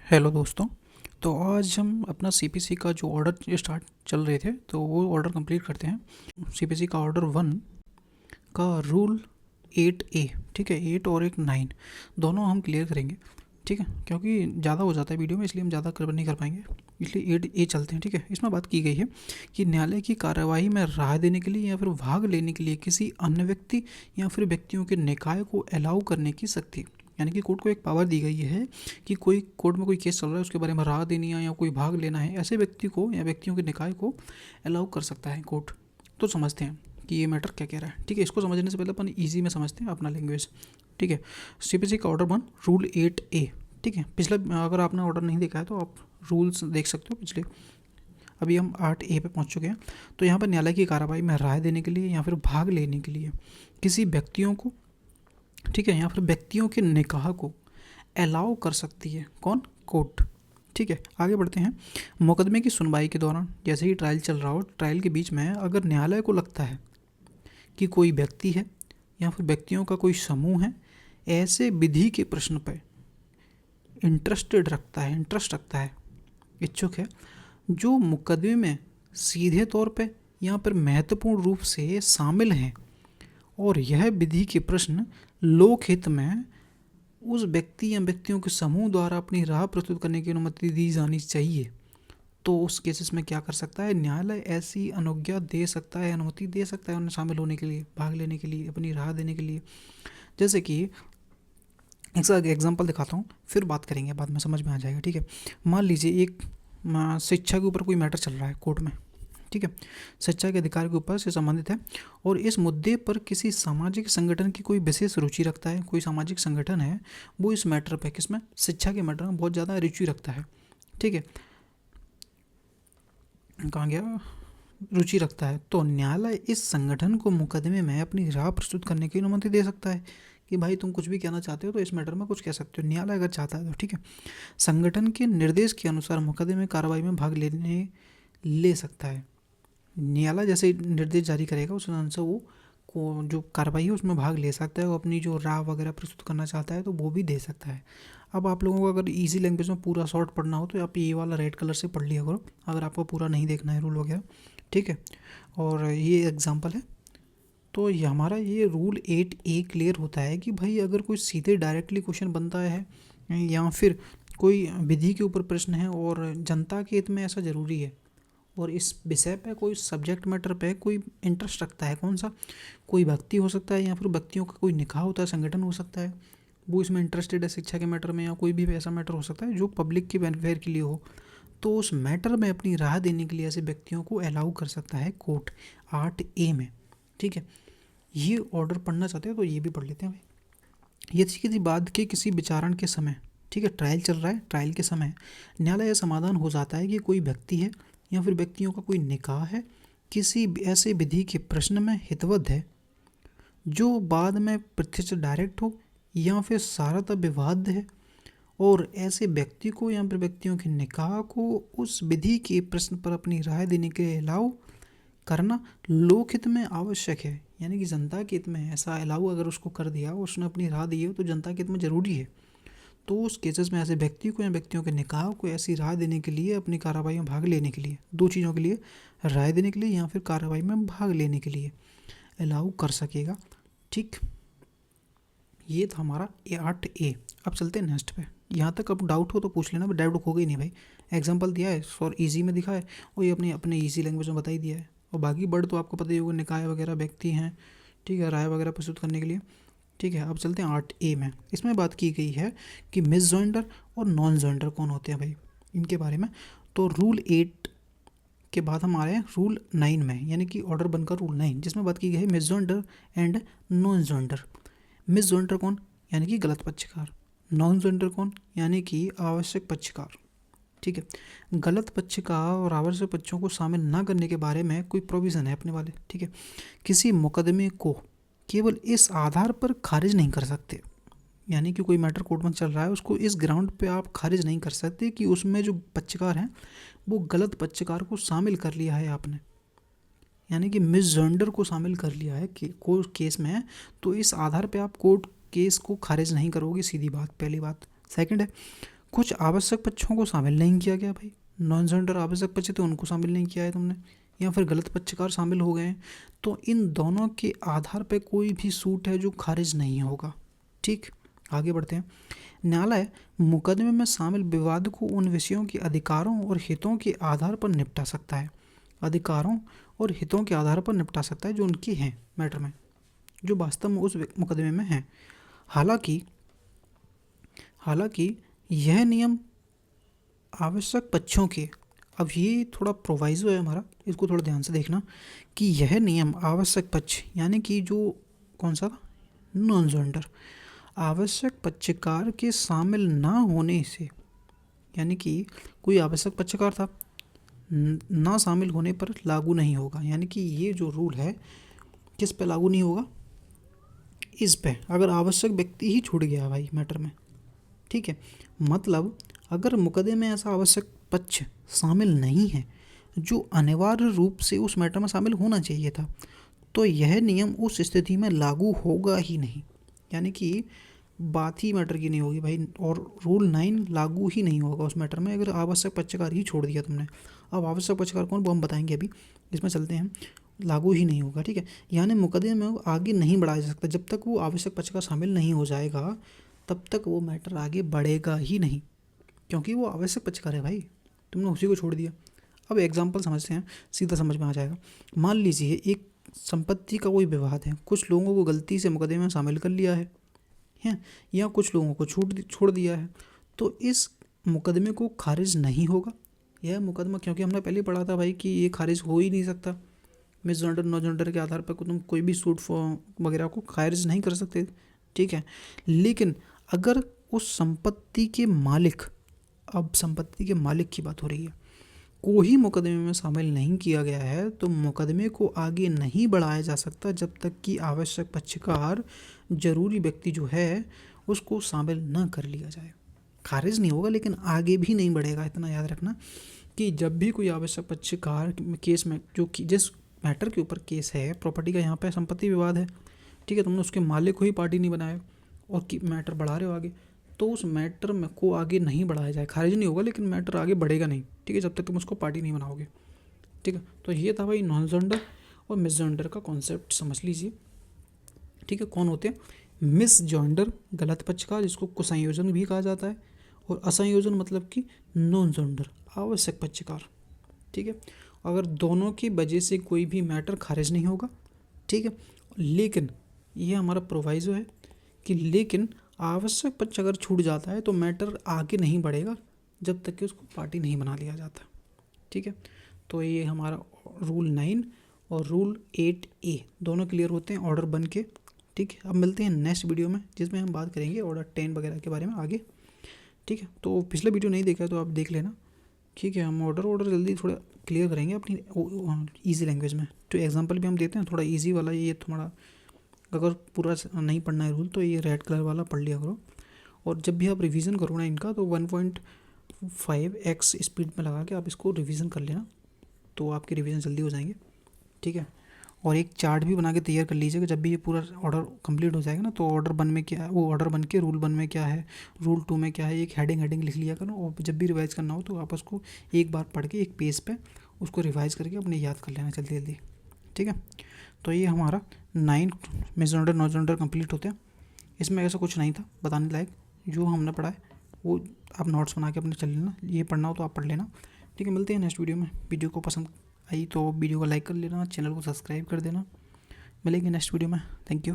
Hello दोस्तों। तो आज हम अपना सीपीसी का जो ऑर्डर स्टार्ट चल रहे थे तो वो ऑर्डर कंप्लीट करते हैं। सीपीसी का ऑर्डर 1 का रूल 8A, ठीक है, 8 और एक 9 दोनों हम क्लियर करेंगे, ठीक है, क्योंकि ज़्यादा हो जाता है वीडियो में, इसलिए हम ज़्यादा नहीं कर पाएंगे, इसलिए 8A चलते हैं। ठीक है, इसमें बात की गई है कि न्यायालय की कार्यवाही में राय देने के लिए या फिर भाग लेने के लिए किसी अन्य व्यक्ति या फिर व्यक्तियों के निकाय को अलाउ करने की शक्ति, यानी कि कोर्ट को एक पावर दी गई है कि कोई कोर्ट में कोई केस चल रहा है उसके बारे में राय देनी है या कोई भाग लेना है, ऐसे व्यक्ति को या व्यक्तियों के निकाय को अलाउ कर सकता है कोर्ट। तो समझते हैं कि ये मैटर क्या कह रहा है। ठीक है, इसको समझने से पहले अपन इजी में समझते हैं अपना लैंग्वेज। ठीक है, सीपीसी का ऑर्डर 1 रूल 8A। ठीक है, पिछला अगर आपने ऑर्डर नहीं देखा है तो आप रूल्स देख सकते हो पिछले। अभी हम 8A पे पहुंच चुके हैं। तो यहाँ पर न्यायालय की कार्रवाई में राय देने के लिए या फिर भाग लेने के लिए किसी व्यक्तियों को, ठीक है, या फिर व्यक्तियों के निकाह को अलाउ कर सकती है कौन? कोर्ट। ठीक है, आगे बढ़ते हैं। मुकदमे की सुनवाई के दौरान, जैसे ही ट्रायल चल रहा हो, ट्रायल के बीच में अगर न्यायालय को लगता है कि कोई व्यक्ति है या फिर व्यक्तियों का कोई समूह है ऐसे विधि के प्रश्न पर इंटरेस्ट रखता है, इच्छुक है, जो मुकदमे में सीधे तौर पे यहाँ पर महत्वपूर्ण रूप से शामिल हैं, और यह विधि के प्रश्न लोक हित में उस व्यक्ति या व्यक्तियों के समूह द्वारा अपनी राय प्रस्तुत करने की अनुमति दी जानी चाहिए, तो उस केसेस में क्या कर सकता है? न्यायालय ऐसी अनुज्ञा दे सकता है, अनुमति दे सकता है उन्हें शामिल होने के लिए, भाग लेने के लिए, अपनी राय देने के लिए। जैसे कि एक एग्जाम्पल दिखाता हूँ, फिर बात करेंगे, बाद में समझ में आ जाएगा। ठीक है, मान लीजिए एक शिक्षा के ऊपर कोई मैटर चल रहा है कोर्ट में। ठीक है, शिक्षा के अधिकार के ऊपर से संबंधित है, और इस मुद्दे पर किसी सामाजिक संगठन की कोई विशेष रुचि रखता है। कोई सामाजिक संगठन है वो इस मैटर पे, किसमें? शिक्षा के मैटर में बहुत ज़्यादा रुचि रखता है। ठीक है, कहाँ गया? रुचि रखता है। तो न्यायालय इस संगठन को मुकदमे में अपनी राय प्रस्तुत करने की अनुमति दे सकता है कि भाई तुम कुछ भी कहना चाहते हो तो इस मैटर में कुछ कह सकते हो, न्यायालय अगर चाहता है तो। ठीक है, संगठन के निर्देश के अनुसार मुकदमे में कार्रवाई में भाग ले सकता है। न्यायालय जैसे निर्देश जारी करेगा उस अनुसार वो को जो कार्रवाई है उसमें भाग ले सकता है। वो अपनी जो राय वगैरह प्रस्तुत करना चाहता है तो वो भी दे सकता है। अब आप लोगों को अगर इजी लैंग्वेज में पूरा शॉर्ट पढ़ना हो तो आप ये वाला रेड कलर से पढ़ लिया करो, अगर आपको पूरा नहीं देखना है रूल वगैरह। ठीक है, और ये एग्जांपल है। तो ये हमारा ये रूल 8A क्लियर होता है कि भाई अगर कोई सीधे डायरेक्टली क्वेश्चन बनता है या फिर कोई विधि के ऊपर प्रश्न है और जनता के हित में ऐसा ज़रूरी है, और इस विषय पे कोई सब्जेक्ट मैटर पे कोई इंटरेस्ट रखता है, कौन सा? कोई व्यक्ति हो सकता है या फिर व्यक्तियों का कोई निकाह होता है, संगठन हो सकता है, वो इसमें इंटरेस्टेड है शिक्षा के मैटर में, या कोई भी ऐसा मैटर हो सकता है जो पब्लिक के वेलफेयर के लिए हो, तो उस मैटर में अपनी राय देने के लिए ऐसे व्यक्तियों को अलाउ कर सकता है कोर्ट 8A में। ठीक है, ये ऑर्डर पढ़ना चाहते हैं तो ये भी पढ़ लेते हैं भाई। यदि किसी बात के किसी विचारण के समय, ठीक है, ट्रायल चल रहा है, ट्रायल के समय न्यायालय यह समाधान हो जाता है कि कोई व्यक्ति है या फिर व्यक्तियों का कोई निकाह है किसी ऐसे विधि के प्रश्न में हितवद्ध है जो बाद में प्रत्यक्ष डायरेक्ट हो या फिर सारतः विवाद है, और ऐसे व्यक्ति को या फिर व्यक्तियों के निकाह को उस विधि के प्रश्न पर अपनी राय देने के लिए अलाउ करना लोकहित में आवश्यक है। यानी कि जनता के हित में ऐसा अलाउ अगर उसको कर दिया, उसने अपनी राय दी है तो जनता के हित में ज़रूरी है। तो उस केसेस में ऐसे व्यक्ति को या व्यक्तियों के निकाह को ऐसी राय देने के लिए, अपनी कार्रवाई में भाग लेने के लिए, दो चीज़ों के लिए, राय देने के लिए या फिर कार्रवाई में भाग लेने के लिए अलाउ कर सकेगा। ठीक, ये था हमारा 8A। अब चलते हैं नेक्स्ट पे। यहाँ तक अब डाउट हो तो पूछ लेना, डाउट हो गई नहीं भाई, एग्जाम्पल दिया है और ईजी में दिखा है, और ये अपने ईजी लैंग्वेज में बता ही दिया है। और बाकी वर्ड तो आपको पता ही होगा, निकाय वगैरह व्यक्ति हैं, ठीक है, राय वगैरह प्रस्तुत करने के लिए। ठीक है, अब चलते हैं 8A में। इसमें बात की गई है कि मिस जॉइंडर और नॉन जॉइंडर कौन होते हैं भाई, इनके बारे में। तो रूल 8 के बाद हम आ रहे हैं रूल 9 में, यानी कि ऑर्डर बनकर रूल 9, जिसमें बात की गई है miss joinder and non joinder. Miss joinder कौन? यानी कि गलत पक्षकार। नॉन जॉइंडर कौन? यानी कि आवश्यक पक्षकार। ठीक है, गलत पक्षकार और आवश्यक पक्षों को शामिल ना करने के बारे में कोई प्रोविज़न है अपने वाले। ठीक है, किसी मुकदमे को केवल इस आधार पर खारिज नहीं कर सकते, यानी कि कोई मैटर कोर्ट में चल रहा है उसको इस ग्राउंड पे आप खारिज नहीं कर सकते कि उसमें जो पक्षकार हैं वो गलत पक्षकार को शामिल कर लिया है आपने, यानी कि मिस जॉइंडर को शामिल कर लिया है कि कोर्ट केस में, तो इस आधार पे आप कोर्ट केस को खारिज नहीं करोगे, सीधी बात, पहली बात। सेकंड है, कुछ आवश्यक पक्षों को शामिल नहीं किया गया भाई, नॉन जेंडर आवश्यक पक्ष थे उनको शामिल नहीं किया है तुमने, या फिर गलत पक्षकार शामिल हो गए हैं, तो इन दोनों के आधार पर कोई भी सूट है जो खारिज नहीं होगा। ठीक, आगे बढ़ते हैं। न्यायालय मुकदमे में शामिल विवाद को उन विषयों के अधिकारों और हितों के आधार पर निपटा सकता है, अधिकारों और हितों के आधार पर निपटा सकता है जो उनके हैं मैटर में, जो वास्तव में उस मुकदमे में हैं। हालांकि यह नियम आवश्यक पक्षों के, अब ये थोड़ा प्रोवाइजो है हमारा, इसको थोड़ा ध्यान से देखना कि यह नियम आवश्यक पक्ष यानी कि जो कौन सा था, नॉन जेंडर, आवश्यक पक्षकार के शामिल ना होने से, यानी कि कोई आवश्यक पक्षकार था ना शामिल होने पर लागू नहीं होगा। यानी कि ये जो रूल है किस पे लागू नहीं होगा, इस पे, अगर आवश्यक व्यक्ति ही छूट गया भाई मैटर में। ठीक है, मतलब अगर मुकदमे में ऐसा आवश्यक पक्ष शामिल नहीं है जो अनिवार्य रूप से उस मैटर में शामिल होना चाहिए था, तो यह नियम उस स्थिति में लागू होगा ही नहीं, यानी कि बात ही मैटर की नहीं होगी भाई, और रूल 9 लागू ही नहीं होगा उस मैटर में अगर आवश्यक पक्षकार ही छोड़ दिया तुमने। अब आवश्यक पक्षकार कौन, वो हम बताएंगे अभी, इसमें चलते हैं, लागू ही नहीं होगा। ठीक है, यानी मुकदमे में वो आगे नहीं बढ़ाया जा सकता, जब तक वो आवश्यक पक्षकार शामिल नहीं हो जाएगा तब तक वो मैटर आगे बढ़ेगा ही नहीं, क्योंकि वो आवश्यक पक्षकार है भाई, तुमने उसी को छोड़ दिया। अब एग्जाम्पल समझते हैं, सीधा समझ में आ जाएगा। मान लीजिए एक संपत्ति का कोई विवाद है, कुछ लोगों को गलती से मुकदमे में शामिल कर लिया है या कुछ लोगों को छोड़ दिया है, तो इस मुकदमे को खारिज नहीं होगा यह मुकदमा, क्योंकि हमने पहले पढ़ा था भाई कि ये खारिज हो ही नहीं सकता, मिस जेंडर नो जेंडर के आधार पर तुम कोई भी सूट वगैरह को खारिज नहीं कर सकते। ठीक है, लेकिन अगर उस संपत्ति के मालिक, अब संपत्ति के मालिक की बात हो रही है, को ही मुकदमे में शामिल नहीं किया गया है, तो मुकदमे को आगे नहीं बढ़ाया जा सकता जब तक कि आवश्यक पक्षकार, जरूरी व्यक्ति जो है, उसको शामिल न कर लिया जाए। खारिज नहीं होगा लेकिन आगे भी नहीं बढ़ेगा। इतना याद रखना कि जब भी कोई आवश्यक पक्षकार केस में, जो कि जिस मैटर के ऊपर केस है, प्रॉपर्टी का यहाँ पे संपत्ति विवाद है, ठीक है, तुमने उसके मालिक को ही पार्टी नहीं बनाया और मैटर बढ़ा रहे हो आगे, तो उस मैटर में को आगे नहीं बढ़ाया जाए, खारिज नहीं होगा लेकिन मैटर आगे बढ़ेगा नहीं। ठीक है, जब तक तुम उसको पार्टी नहीं बनाओगे। ठीक है, तो ये था भाई नॉन जेंडर और मिस जेंडर का कॉन्सेप्ट, समझ लीजिए। ठीक है, कौन होते हैं मिस जेंडर, गलत पक्षकार, जिसको कुसंयोजन भी कहा जाता है, और असंयोजन मतलब कि नॉन जेंडर, आवश्यक पक्षकार। ठीक है, अगर दोनों की वजह से कोई भी मैटर खारिज नहीं होगा। ठीक है, लेकिन ये हमारा प्रोवाइजो है कि लेकिन आवश्यक पक्ष अगर छूट जाता है तो मैटर आगे नहीं बढ़ेगा जब तक कि उसको पार्टी नहीं बना लिया जाता। ठीक है, तो ये हमारा रूल 9 और रूल 8A दोनों क्लियर होते हैं ऑर्डर बन के। ठीक है, अब मिलते हैं नेक्स्ट वीडियो में जिसमें हम बात करेंगे ऑर्डर 10 वगैरह के बारे में आगे। ठीक है, तो पिछला वीडियो नहीं देखा तो आप देख लेना। ठीक है, हम ऑर्डर जल्दी थोड़ा क्लियर करेंगे अपनी ईजी लैंग्वेज में, तो एग्जांपल भी हम देते हैं थोड़ा ईजी वाला। ये थोड़ा अगर पूरा नहीं पढ़ना है रूल तो ये रेड कलर वाला पढ़ लिया करो, और जब भी आप रिवीजन करो ना इनका तो 1.5x स्पीड में लगा के आप इसको रिवीजन कर लेना, तो आपके रिवीजन जल्दी हो जाएंगे। ठीक है, और एक चार्ट भी बना के तैयार कर लीजिएगा, जब भी ये पूरा ऑर्डर कंप्लीट हो जाएगा ना तो ऑर्डर 1 में क्या है, वो ऑर्डर 1 के रूल 1 में क्या है, रूल 2 में क्या है, एक हेडिंग लिख लिया करो, और जब भी रिवाइज़ करना हो तो आप उसको एक बार पढ़ के एक पेज पे उसको रिवाइज़ करके अपने याद कर लेना जल्दी जल्दी। ठीक है, तो ये हमारा 9 miss gender non gender complete होते हैं। इसमें ऐसा कुछ नहीं था बताने लायक, जो हमने पढ़ा है वो आप नोट्स बना के अपने चल लेना, ये पढ़ना हो तो आप पढ़ लेना। ठीक है, मिलते हैं नेक्स्ट वीडियो में। वीडियो को पसंद आई तो वीडियो को लाइक कर लेना, चैनल को सब्सक्राइब कर देना। मिलेंगे नेक्स्ट वीडियो में। Thank you.